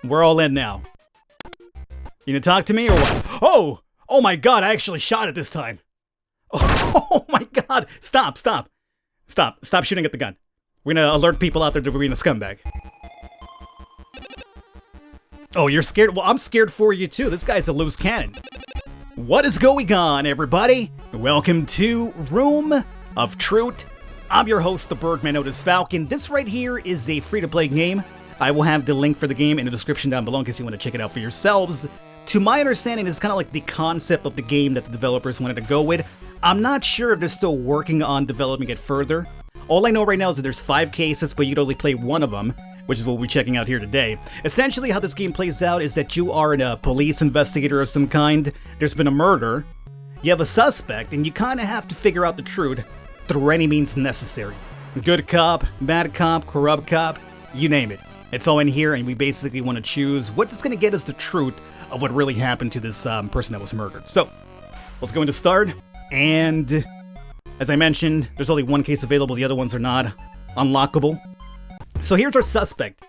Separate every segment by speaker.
Speaker 1: We're all in now. You gonna talk to me or what? Oh! Oh my god, I actually shot it this time. Oh my god! Stop shooting at the gun. We're gonna alert people out there that we're being a scumbag. Oh, you're scared? Well, I'm scared for you too. This guy's a loose cannon. What is going on, everybody? Welcome to Room of Truth. I'm your host, the Birdman known as Falcon. This right here is a free-to-play game. I will have the link for the game in the description down below in case you want to check it out for yourselves. To my understanding, it's kind of like the concept of the game that the developers wanted to go with. I'm not sure if they're still working on developing it further. All I know right now is that there's 5 cases, but you'd only play one of them, which is what we'll be checking out here today. Essentially, how this game plays out is that you are a police investigator of some kind. There's been a murder. You have a suspect, and you kind of have to figure out the truth through any means necessary. Good cop, bad cop, corrupt cop, you name it. It's all in here, and we basically want to choose what's going to get us the truth of what really happened to this person that was murdered. So, let's go into start, and as I mentioned, there's only one case available, the other ones are not unlockable. So here's our suspect.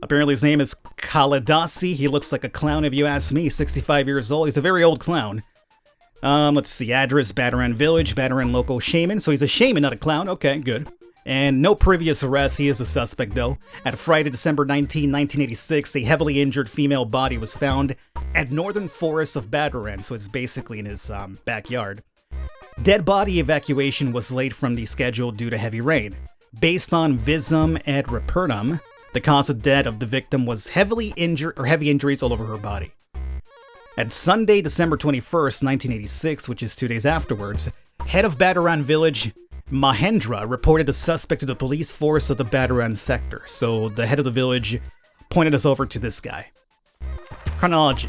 Speaker 1: Apparently his name is Kalidasi. He looks like a clown if you ask me, 65 years old. He's a very old clown. Let's see, address, Badaran Village, Badaran local shaman. So he's a shaman, not a clown. Okay, good. And no previous arrests. He is a suspect, though. At Friday, December 19, 1986, a heavily injured female body was found at northern forests of Badaran, so it's basically in his backyard. Dead body evacuation was late from the schedule due to heavy rain. Based on visum et repertum, the cause of death of the victim was heavy injuries all over her body. At Sunday, December 21st, 1986, which is 2 days afterwards, head of Badaran Village, Mahendra, reported a suspect to the police force of the Badaran sector. So the head of the village pointed us over to this guy. Chronology.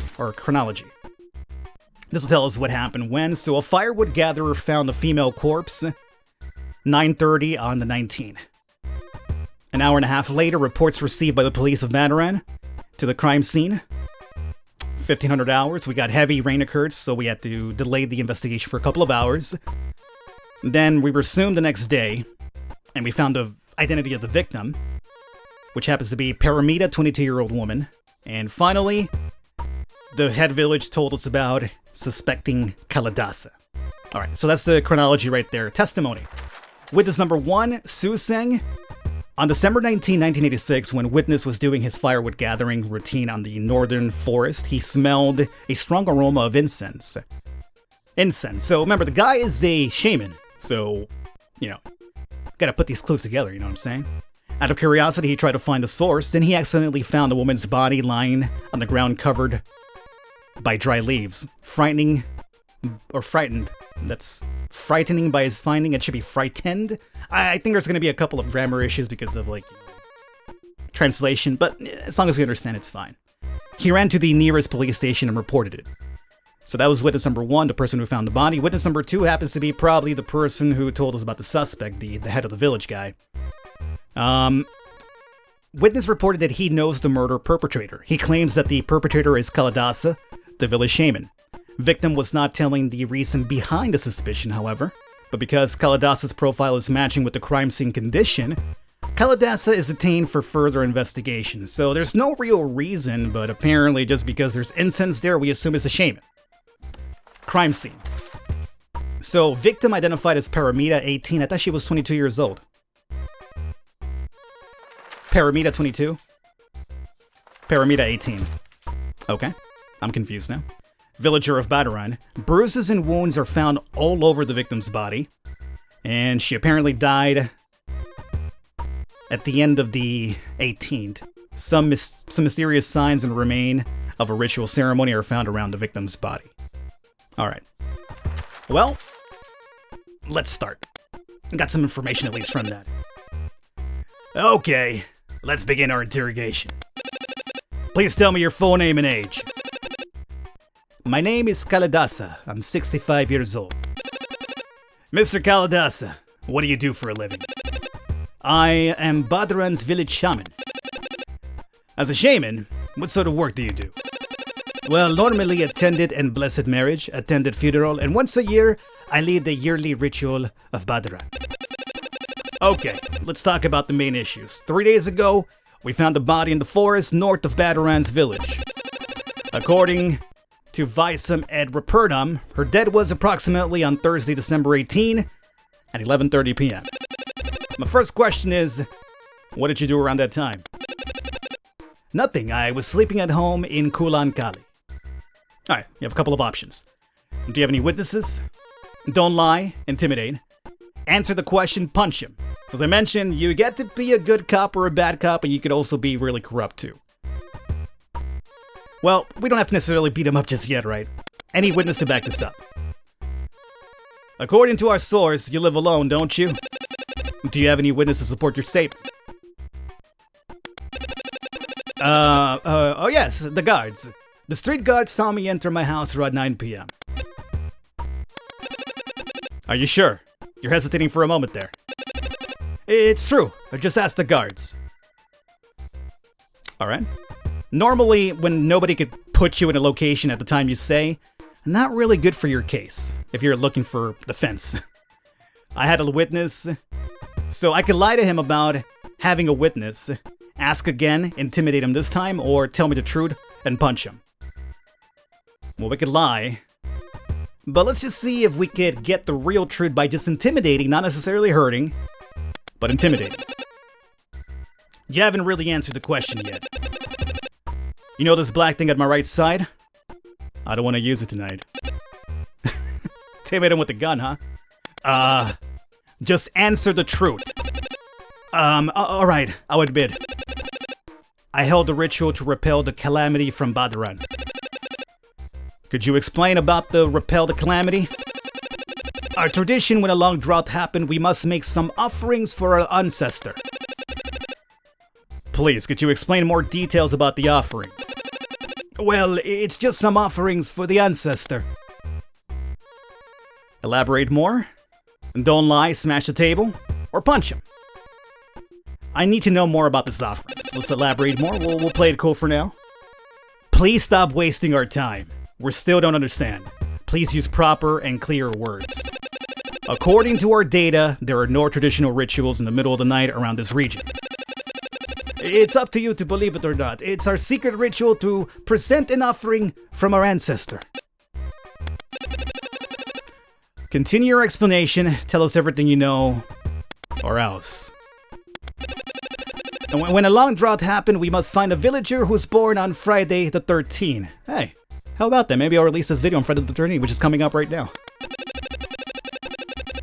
Speaker 1: This will tell us what happened when. So a firewood gatherer found a female corpse, 9:30 on the 19th. An hour and a half later, reports received by the police of Badaran to the crime scene. 1500 hours. We got heavy rain occurred, so we had to delay the investigation for a couple of hours. Then we resumed the next day, and we found the identity of the victim, which happens to be Paramita, 22-year-old woman. And finally, the head village told us about suspecting Kalidasa. Alright, so that's the chronology right there. Testimony. Witness number 1, Suseng. On December 19, 1986, when witness was doing his firewood gathering routine on the northern forest, he smelled a strong aroma of incense. So remember, the guy is a shaman. So, gotta put these clues together, you know what I'm saying? Out of curiosity, he tried to find the source, then he accidentally found a woman's body lying on the ground covered by dry leaves. Frightened. That's frightening by his finding. It should be frightened. I think there's gonna be a couple of grammar issues because of, translation, but as long as we understand, it's fine. He ran to the nearest police station and reported it. So that was witness number 1, the person who found the body. Witness number 2 happens to be probably the person who told us about the suspect, the head of the village guy. Witness reported that he knows the murder perpetrator. He claims that the perpetrator is Kalidasa, the village shaman. Victim was not telling the reason behind the suspicion, however, but because Kalidasa's profile is matching with the crime scene condition, Kalidasa is detained for further investigation. So there's no real reason, but apparently just because there's incense there, we assume it's a shaman. Crime scene. So, victim identified as Paramita, 18. I thought she was 22 years old. Paramita, 22. Paramita, 18. Okay, I'm confused now. Villager of Badaran. Bruises and wounds are found all over the victim's body. And she apparently died at the end of the 18th. Some mysterious signs and remain of a ritual ceremony are found around the victim's body. Alright. Well, let's start. Got some information at least from that. Okay, let's begin our interrogation. Please tell me your full name and age. My name is Kalidasa. I'm 65 years old. Mr. Kalidasa, what do you do for a living? I am Badaran's village shaman. As a shaman, what sort of work do you do? Well, normally attended and blessed marriage, attended funeral, and once a year, I lead the yearly ritual of Badaran. Okay, let's talk about the main issues. 3 days ago, We found the body in the forest north of Badaran's village. According to Visum et Repertum, her death was approximately on Thursday, December 18 at 11:30 p.m. My first question is, what did you do around that time? Nothing. I was sleeping at home in Kulankali. Alright, you have a couple of options. Do you have any witnesses? Don't lie, intimidate. Answer the question, punch him. So as I mentioned, you get to be a good cop or a bad cop, and you could also be really corrupt too. Well, we don't have to necessarily beat him up just yet, right? Any witness to back this up? According to our source, you live alone, don't you? Do you have any witness to support your statement? Oh yes, the guards. The street guards saw me enter my house around 9 p.m. Are you sure? You're hesitating for a moment there. It's true. I just asked the guards. Alright. Normally, when nobody could put you in a location at the time you say, not really good for your case, if you're looking for defense. I had a witness, so I could lie to him about having a witness, ask again, intimidate him this time, or tell me the truth and punch him. Well, we could lie, but let's just see if we could get the real truth by just intimidating, not necessarily hurting, but intimidating. You haven't really answered the question yet. You know this black thing at my right side? I don't want to use it tonight. Intimidate him with a gun, huh? Just answer the truth. Alright, I'll admit. I held a ritual to repel the calamity from Badaran. Could you explain about the repel the calamity? Our tradition, when a long drought happened, we must make some offerings for our ancestor. Please, could you explain more details about the offering? Well, it's just some offerings for the ancestor. Elaborate more? Don't lie, smash the table, or punch him. I need to know more about this offering. So let's elaborate more. We'll play it cool for now. Please stop wasting our time. We still don't understand. Please use proper and clear words. According to our data, there are no traditional rituals in the middle of the night around this region. It's up to you to believe it or not. It's our secret ritual to present an offering from our ancestor. Continue your explanation. Tell us everything you know, or else. And when a long drought happened, we must find a villager who's born on Friday the 13th. Hey, how about that? Maybe I'll release this video on Friday the 13th, which is coming up right now.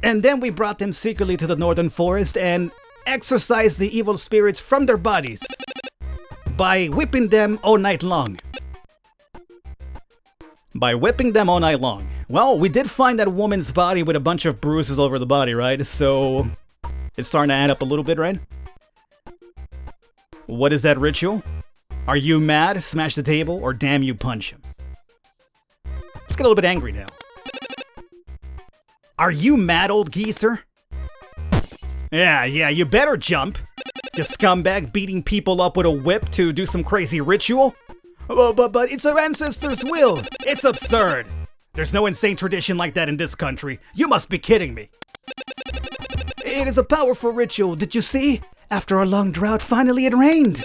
Speaker 1: And then we brought them secretly to the northern forest and exorcised the evil spirits from their bodies by whipping them all night long. By whipping them all night long. Well, we did find that woman's body with a bunch of bruises over the body, right? So it's starting to add up a little bit, right? What is that ritual? Are you mad? Smash the table, or damn you, punch him. Let's get a little bit angry now. Are you mad, old geezer? Yeah, you better jump. You scumbag, beating people up with a whip to do some crazy ritual. But it's our ancestors' will. It's absurd. There's no insane tradition like that in this country. You must be kidding me. It is a powerful ritual. Did you see? After a long drought, finally it rained.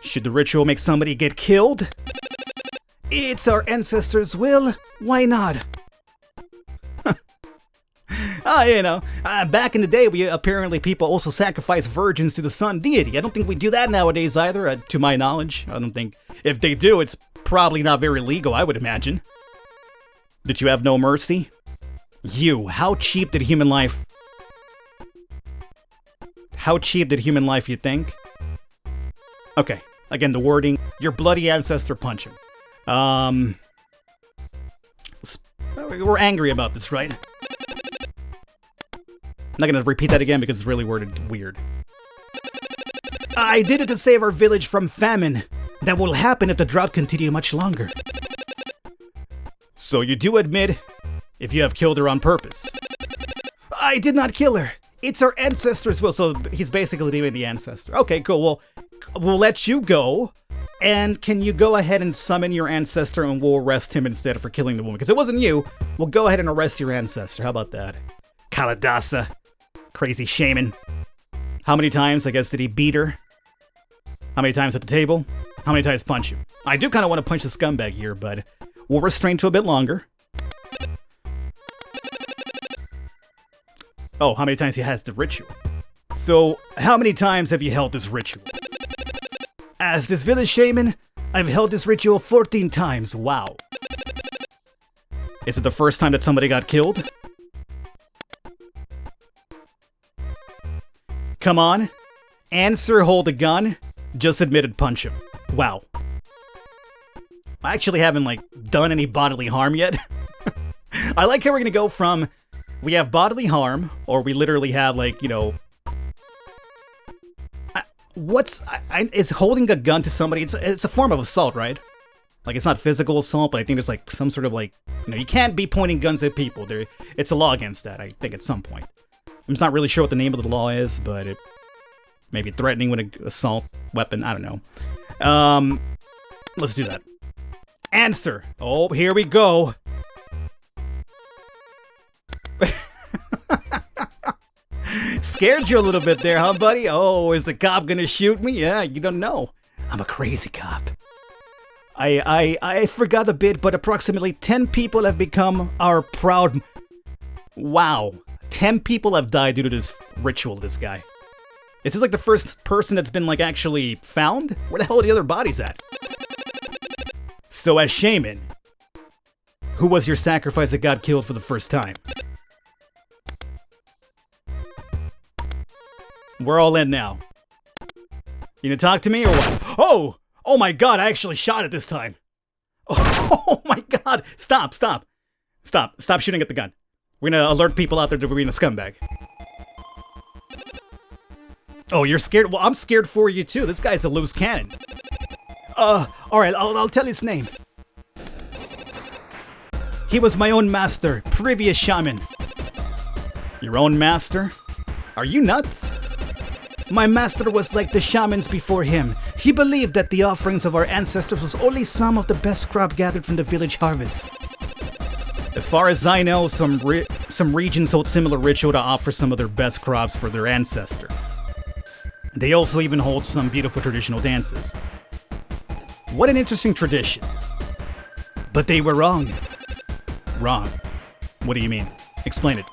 Speaker 1: Should the ritual make somebody get killed? It's our ancestors' will. Why not? Back in the day, apparently people also sacrificed virgins to the sun deity. I don't think we do that nowadays either, to my knowledge. I don't think. If they do, it's probably not very legal, I would imagine. Did you have no mercy? How cheap did human life... How cheap did human life, you think? Okay, again, the wording. Your bloody ancestor, punch him. We're angry about this, right? I'm not gonna repeat that again because it's really worded weird. I did it to save our village from famine. That will happen if the drought continues much longer. So you do admit if you have killed her on purpose? I did not kill her. It's our ancestors' will. So he's basically being the ancestor. Okay, cool. Well, we'll let you go. And can you go ahead and summon your ancestor and we'll arrest him instead for killing the woman? Because it wasn't you. We'll go ahead and arrest your ancestor. How about that? Kalidasa. Crazy shaman. How many times, I guess, did he beat her? How many times at the table? How many times punch you? I do kind of want to punch the scumbag here, but we'll restrain to a bit longer. Oh, how many times he has the ritual? So, how many times have you held this ritual? As this village shaman, I've held this ritual 14 times. Wow. Is it the first time that somebody got killed? Come on. Answer, hold a gun. Just admitted punch him. Wow. I actually haven't, like, done any bodily harm yet. I like how we're gonna go from, we have bodily harm, or we literally have, like, you know... is holding a gun to somebody, it's a form of assault, right? Like, it's not physical assault, but I think there's, like, some sort of, like... You know, you can't be pointing guns at people. It's a law against that, I think, at some point. I'm just not really sure what the name of the law is, but it... Maybe threatening with an assault weapon, I don't know. Let's do that. Answer. Oh, here we go. Scared you a little bit there, huh, buddy? Oh, is the cop gonna shoot me? Yeah, you don't know. I'm a crazy cop. I forgot a bit, but approximately 10 people have become our proud... Wow. 10 people have died due to this ritual, this guy. Is this like the first person that's been, like, actually found? Where the hell are the other bodies at? So as shaman, who was your sacrifice that got killed for the first time? We're all in now. You gonna talk to me or what? Oh! Oh my god, I actually shot it this time. Oh my god! Stop, stop. Stop shooting at the gun. We're gonna alert people out there to being a scumbag. Oh, you're scared? Well, I'm scared for you too. This guy's a loose cannon. Alright, I'll tell his name. He was my own master, previous shaman. Your own master? Are you nuts? My master was like the shamans before him. He believed that the offerings of our ancestors was only some of the best crop gathered from the village harvest. As far as I know, some regions hold similar ritual to offer some of their best crops for their ancestor. They also even hold some beautiful traditional dances. What an interesting tradition. But they were wrong. Wrong? What do you mean? Explain it.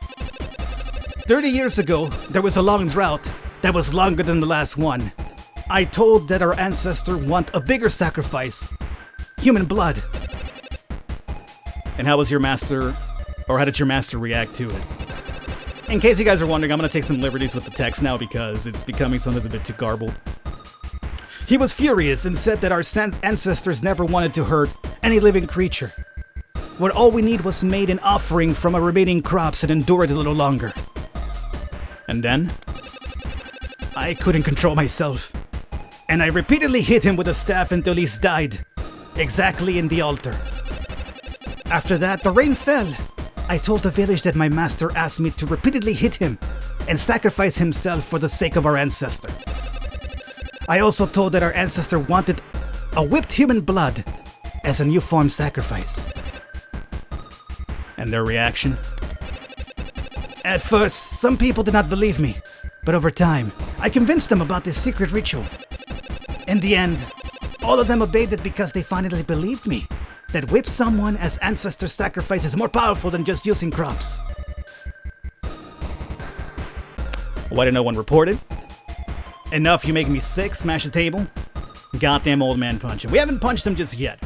Speaker 1: 30 years ago, there was a long drought that was longer than the last one. I told that our ancestor want a bigger sacrifice. Human blood. And how was your master, or how did your master react to it? In case you guys are wondering, I'm going to take some liberties with the text now because it's becoming sometimes a bit too garbled. He was furious and said that our ancestors never wanted to hurt any living creature. What all we need was made an offering from our remaining crops and endure it a little longer. And then? I couldn't control myself. And I repeatedly hit him with a staff until he died. Exactly in the altar. After that, the rain fell. I told the village that my master asked me to repeatedly hit him and sacrifice himself for the sake of our ancestor. I also told that our ancestor wanted a whipped human blood as a new form sacrifice. And their reaction? At first, some people did not believe me, but over time, I convinced them about this secret ritual. In the end, all of them obeyed it because they finally believed me. That whip someone as ancestor sacrifice is more powerful than just using crops. Why did no one report it? Enough, you make me sick, smash the table. Goddamn old man punch him. We haven't punched him just yet.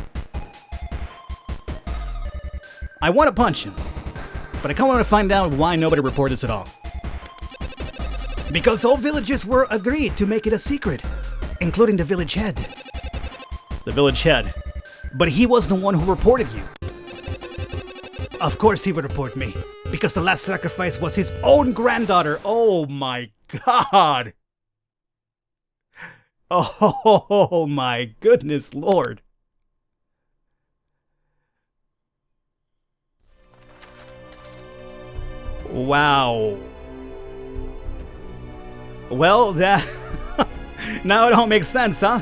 Speaker 1: I want to punch him, but I kind of want to find out why nobody reported this at all. Because all villagers were agreed to make it a secret, including the village head. The village head? But he was the one who reported you. Of course he would report me, because the last sacrifice was his own granddaughter. Oh my god! Oh my goodness lord. Wow. Well, that... now it all makes sense, huh?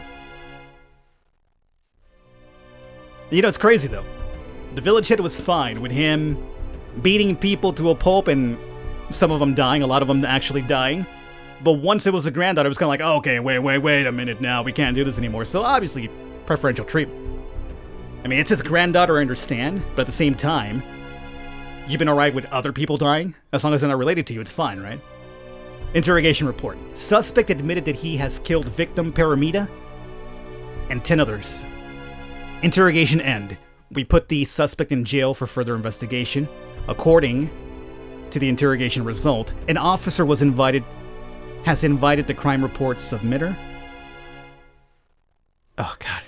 Speaker 1: You know, it's crazy, though. The village head was fine with him beating people to a pulp and some of them dying, a lot of them actually dying. But once it was a granddaughter, it was kind of like, oh, okay, wait a minute now. We can't do this anymore. So obviously, preferential treatment. I mean, it's his granddaughter, I understand. But at the same time, you've been alright with other people dying? As long as they're not related to you, it's fine, right? Interrogation report. Suspect admitted that he has killed victim Paramita and 10 others. Interrogation end. We put the suspect in jail for further investigation. According to the interrogation result, an officer has invited the crime report submitter. Oh, God.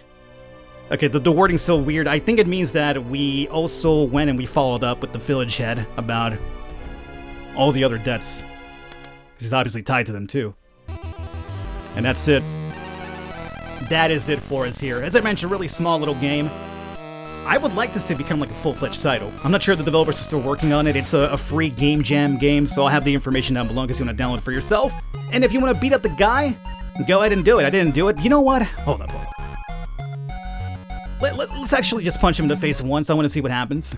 Speaker 1: Okay, the wording's so weird. I think it means that we also went and we followed up with the village head about all the other deaths. Because he's obviously tied to them, too. And that's it. That is it for us here. As I mentioned, really small little game. I would like this to become like a full-fledged title. I'm not sure the developers are still working on it. It's a free game jam game, so I'll have the information down below in case you want to download it for yourself. And if you want to beat up the guy, go ahead and do it. I didn't do it. You know what? Hold up. Let's actually just punch him in the face once. I want to see what happens.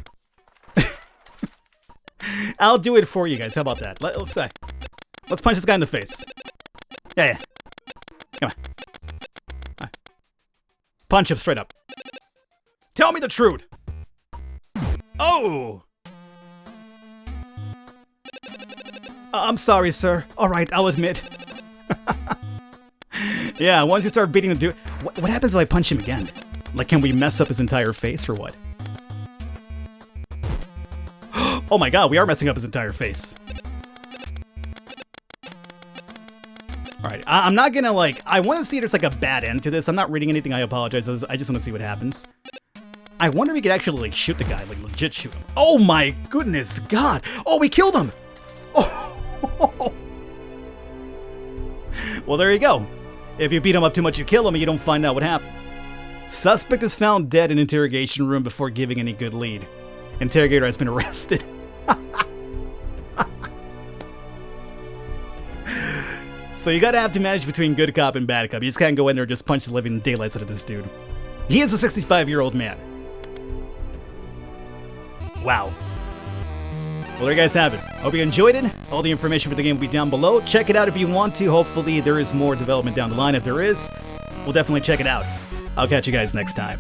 Speaker 1: I'll do it for you guys. How about that? Let's punch this guy in the face. Yeah. Come on. All right. Punch him straight up. Tell me the truth. Oh! I'm sorry, sir. Alright, I'll admit. Yeah, once you start beating the dude... What happens if I punch him again? Like, can we mess up his entire face or what? Oh my god, we are messing up his entire face. Alright, I'm not gonna, like... I want to see if there's, like, a bad end to this. I'm not reading anything, I apologize. I just want to see what happens. I wonder if we could actually, like, shoot the guy. Like, legit shoot him. Oh my goodness, God! Oh, we killed him! Oh! Well, there you go. If you beat him up too much, you kill him, and you don't find out what happened. Suspect is found dead in interrogation room before giving any good lead. Interrogator has been arrested. So you gotta have to manage between good cop and bad cop. You just can't go in there and just punch the living daylights out of this dude. He is a 65-year-old man. Wow. Well, there you guys have it. Hope you enjoyed it. All the information for the game will be down below. Check it out if you want to. Hopefully there is more development down the line. If there is, we'll definitely check it out. I'll catch you guys next time.